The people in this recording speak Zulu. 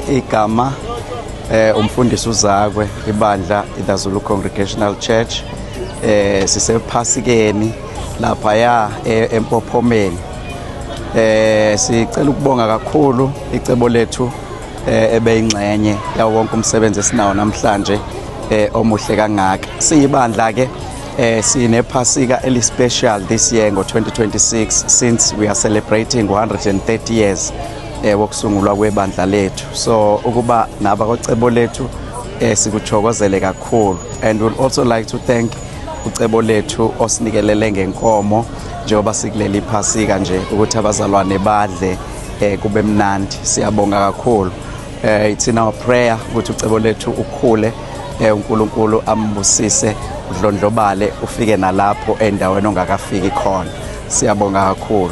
Igama umfundisi uZakwe ibandla iZulu Congregational Church sisephasikeni lapha ya eMpophomeni. Sicela ukubonga kakhulu icebo lethu ebeyingxenye yawo wonke umsebenzi esinawo namhlanje omuhle kangaka. Siyibandla ke sinephasika elispecial this year ngo-2026 since we are celebrating 130 years wokusungulwa kwebandla lethu. So ukuba naba kocebo lethu sikuthokozele kakhulu, and we'll also like to thank ucebo lethu osinikelele ngenkomo njengoba sikuleli phasika nje ukuthi abazalwane badle kube mnandi. Siyabonga kakhulu. It's in our prayer ukuthi ucebo lethu ukhule, uNkulunkulu ambusise udlondlobale ufike nalapho endaweni ongakafiki khona. Siyabonga kakhulu.